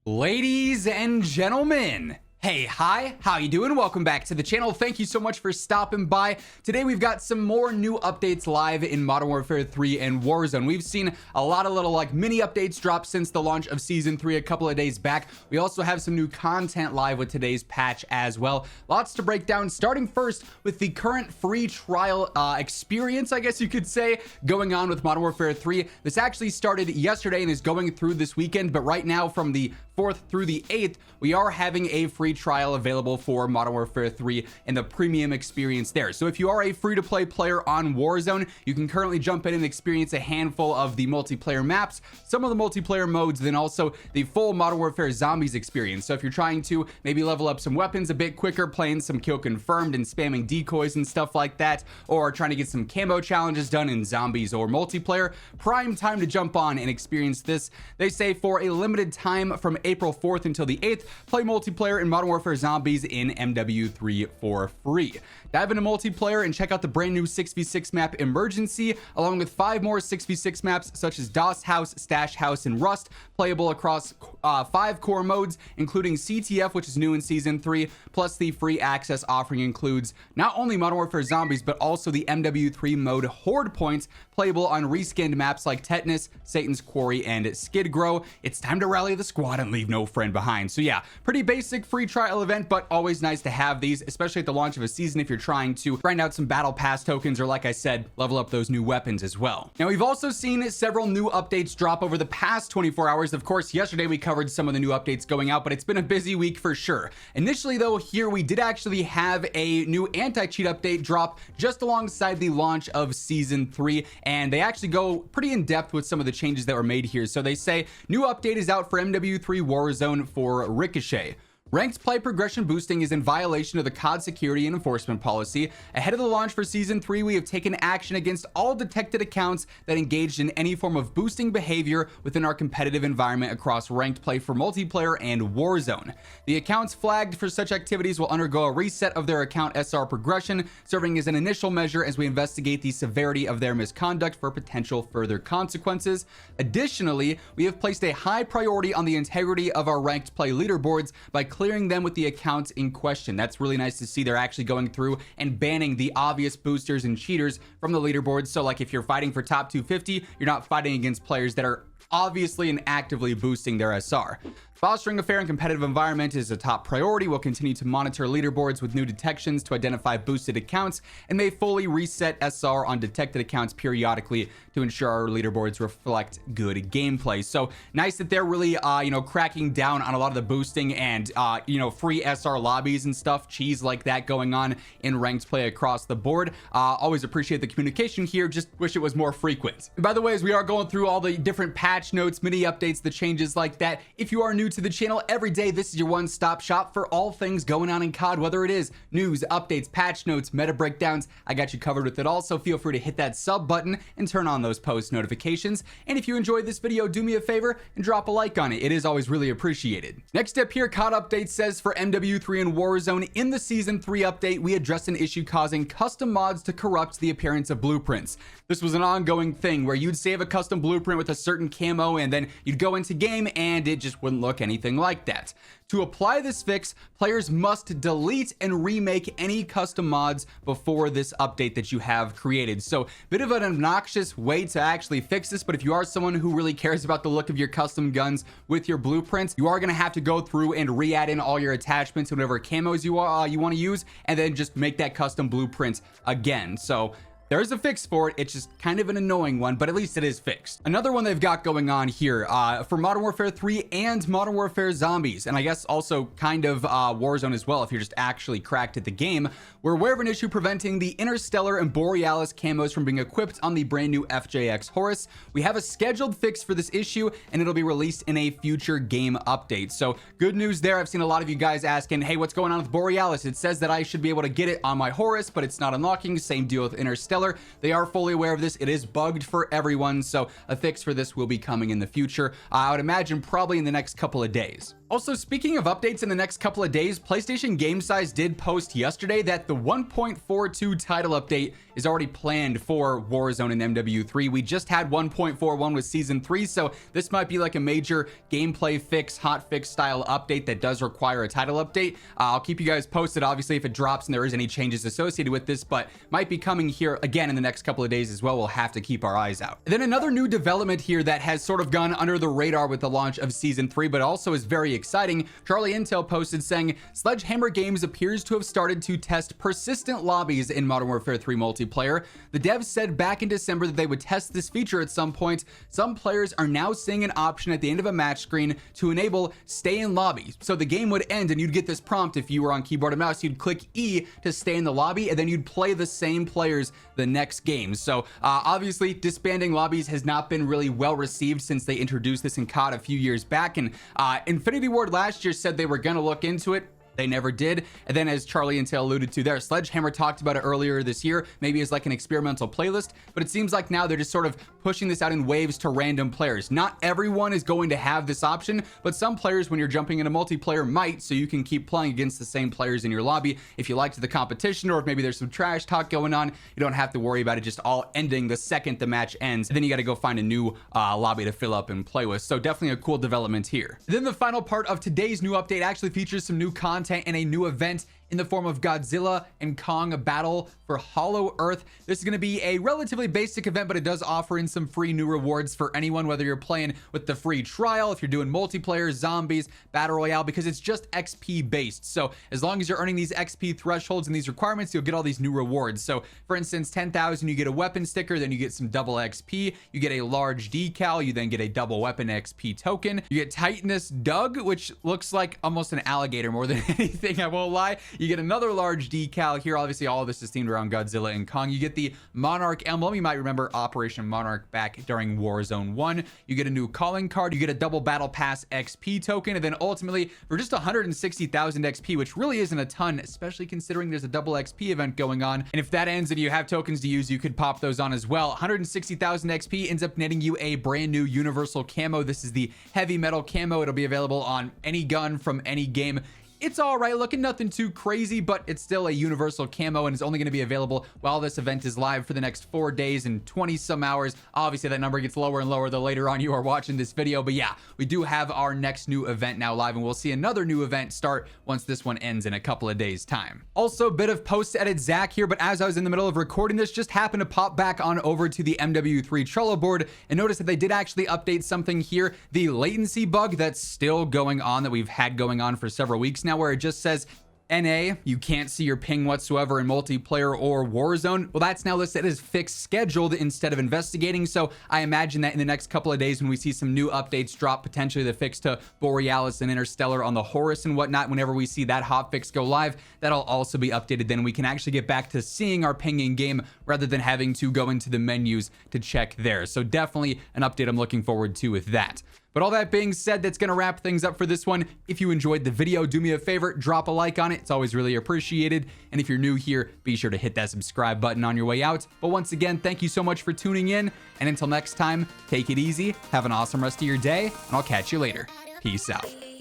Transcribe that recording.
Ladies and gentlemen, hey, hi, how you doing? Welcome back to the channel. Thank you so much for stopping by. Today we've got some more new updates live in Modern Warfare 3 and Warzone. We've seen a lot of little mini updates drop since the launch of Season 3 a couple of days back. We also have some new content live with today's patch as well. Lots to break down, starting first with the current free trial experience, I guess you could say, going on with Modern Warfare 3. This actually started yesterday and is going through this weekend, but right now from the 4th through the 8th, we are having a free trial available for Modern Warfare 3 and the premium experience there. So if you are a free-to-play player on Warzone, you can currently jump in and experience a handful of the multiplayer maps, some of the multiplayer modes, then also the full Modern Warfare Zombies experience. So if you're trying to maybe level up some weapons a bit quicker, playing some kill confirmed and spamming decoys and stuff like that, or trying to get some camo challenges done in Zombies or multiplayer, prime time to jump on and experience this. They say for a limited time from April 4th until the 8th, play multiplayer in Modern Warfare Zombies in MW3 for free. Dive into multiplayer and check out the brand new 6v6 map Emergency, along with 5 more 6v6 maps such as DOS House, Stash House, and Rust, playable across 5 core modes, including CTF, which is new in Season 3, plus the free access offering includes not only Modern Warfare Zombies, but also the MW3 mode Horde points, playable on reskinned maps like Tetanus, Satan's Quarry, and Skid Grow. It's time to rally the squad and leave no friend behind. So yeah, pretty basic free trial event, but always nice to have these, especially at the launch of a season if you're trying to grind out some battle pass tokens, or like I said, level up those new weapons as well. Now, we've also seen several new updates drop over the past 24 hours. Of course, yesterday we covered some of the new updates going out, but it's been a busy week for sure. Initially though, here we did actually have a new anti-cheat update drop just alongside the launch of Season 3, and they actually go pretty in depth with some of the changes that were made here. So they say, new update is out for MW3 Warzone for Ricochet. Ranked play progression boosting is in violation of the COD security and enforcement policy. Ahead of the launch for Season 3, we have taken action against all detected accounts that engaged in any form of boosting behavior within our competitive environment across ranked play for multiplayer and Warzone. The accounts flagged for such activities will undergo a reset of their account SR progression, serving as an initial measure as we investigate the severity of their misconduct for potential further consequences. Additionally, we have placed a high priority on the integrity of our ranked play leaderboards by clearing them with the accounts in question. That's really nice to see. They're actually going through and banning the obvious boosters and cheaters from the leaderboards. So like if you're fighting for top 250, you're not fighting against players that are obviously and actively boosting their SR. Fostering a fair and competitive environment is a top priority. We'll continue to monitor leaderboards with new detections to identify boosted accounts, and may fully reset SR on detected accounts periodically to ensure our leaderboards reflect good gameplay. So nice that they're really cracking down on a lot of the boosting and free SR lobbies and stuff, cheese like that going on in ranked play across the board. Always appreciate the communication here, just wish it was more frequent. And by the way, as we are going through all the different patch notes, mini updates, the changes like that, if you are new to the channel every day, this is your one-stop shop for all things going on in COD, whether it is news, updates, patch notes, meta breakdowns. I got you covered with it all, so feel free to hit that sub button and turn on those post notifications. And if you enjoyed this video, do me a favor and drop a like on it. It is always really appreciated. Next up here, COD update says for MW3 and Warzone, in the Season 3 update, we addressed an issue causing custom mods to corrupt the appearance of blueprints. This was an ongoing thing where you'd save a custom blueprint with a certain camo and then you'd go into game and it just wouldn't look anything like that. To apply this fix, players must delete and remake any custom mods before this update that you have created. So bit of an obnoxious way to actually fix this, but if you are someone who really cares about the look of your custom guns with your blueprints, you are going to have to go through and re-add in all your attachments and whatever camos you want to use, and then just make that custom blueprint again. So there is a fix for it. It's just kind of an annoying one, but at least it is fixed. Another one they've got going on here for Modern Warfare 3 and Modern Warfare Zombies, and I guess also kind of Warzone as well if you're just actually cracked at the game. We're aware of an issue preventing the Interstellar and Borealis camos from being equipped on the brand new FJX Horus. We have a scheduled fix for this issue, and it'll be released in a future game update. So good news there. I've seen a lot of you guys asking, hey, what's going on with Borealis? It says that I should be able to get it on my Horus, but it's not unlocking. Same deal with Interstellar. They are fully aware of this. It is bugged for everyone, so a fix for this will be coming in the future. I would imagine probably in the next couple of days. Also, speaking of updates in the next couple of days, PlayStation Game Size did post yesterday that the 1.42 title update is already planned for Warzone and MW3. We just had 1.41 with Season 3, so this might be like a major gameplay fix, hotfix style update that does require a title update. I'll keep you guys posted, obviously, if it drops and there is any changes associated with this, but might be coming here again in the next couple of days as well. We'll have to keep our eyes out. Then another new development here that has sort of gone under the radar with the launch of Season 3, but also is very exciting. Charlie Intel posted saying, Sledgehammer Games appears to have started to test persistent lobbies in Modern Warfare 3 multiplayer. The devs said back in December that they would test this feature at some point. Some players are now seeing an option at the end of a match screen to enable stay in lobby. So the game would end and you'd get this prompt if you were on keyboard and mouse. You'd click E to stay in the lobby and then you'd play the same players the next game. So obviously disbanding lobbies has not been really well received since they introduced this in COD a few years back, and Infinity Ward last year said they were going to look into it. They never did. And then, as Charlie Intel alluded to there, Sledgehammer talked about it earlier this year, maybe as like an experimental playlist, but it seems like now they're just sort of pushing this out in waves to random players. Not everyone is going to have this option, but some players, when you're jumping into multiplayer, might, so you can keep playing against the same players in your lobby. If you liked the competition, or if maybe there's some trash talk going on, you don't have to worry about it just all ending the second the match ends. And then you got to go find a new lobby to fill up and play with. So definitely a cool development here. Then the final part of today's new update actually features some new content and a new event in the form of Godzilla and Kong, a battle for Hollow Earth. This is going to be a relatively basic event, but it does offer in some free new rewards for anyone, whether you're playing with the free trial, if you're doing multiplayer, zombies, battle royale, because it's just XP based. So as long as you're earning these XP thresholds and these requirements, you'll get all these new rewards. So for instance, 10,000, you get a weapon sticker, then you get some double XP, you get a large decal, you then get a double weapon XP token, you get Titanus Doug, which looks like almost an alligator more than anything, I won't lie. You get another large decal here. Obviously, all of this is themed around Godzilla and Kong. You get the Monarch emblem. You might remember Operation Monarch back during Warzone 1. You get a new calling card. You get a double battle pass XP token. And then ultimately, for just 160,000 XP, which really isn't a ton, especially considering there's a double XP event going on. And if that ends and you have tokens to use, you could pop those on as well. 160,000 XP ends up netting you a brand new universal camo. This is the heavy metal camo. It'll be available on any gun from any game. It's all right looking, nothing too crazy, but it's still a universal camo and is only going to be available while this event is live for the next 4 days and 20 some hours. Obviously that number gets lower and lower the later on you are watching this video, but yeah, we do have our next new event now live, and we'll see another new event start once this one ends in a couple of days time. Also, a bit of post-edit Zach here, but as I was in the middle of recording this, just happened to pop back on over to the MW3 Trello board and notice that they did actually update something here, the latency bug that's still going on, that we've had going on for several weeks now, where it just says NA, you can't see your ping whatsoever in multiplayer or Warzone. Well, that's now listed as fixed scheduled instead of investigating. So I imagine that in the next couple of days, when we see some new updates drop, potentially the fix to Borealis and Interstellar on the Horus and whatnot, whenever we see that hotfix go live, that'll also be updated. Then we can actually get back to seeing our ping in game rather than having to go into the menus to check there. So definitely an update I'm looking forward to with that. But all that being said, that's going to wrap things up for this one. If you enjoyed the video, do me a favor, drop a like on it. It's always really appreciated. And if you're new here, be sure to hit that subscribe button on your way out. But once again, thank you so much for tuning in. And until next time, take it easy, have an awesome rest of your day, and I'll catch you later. Peace out.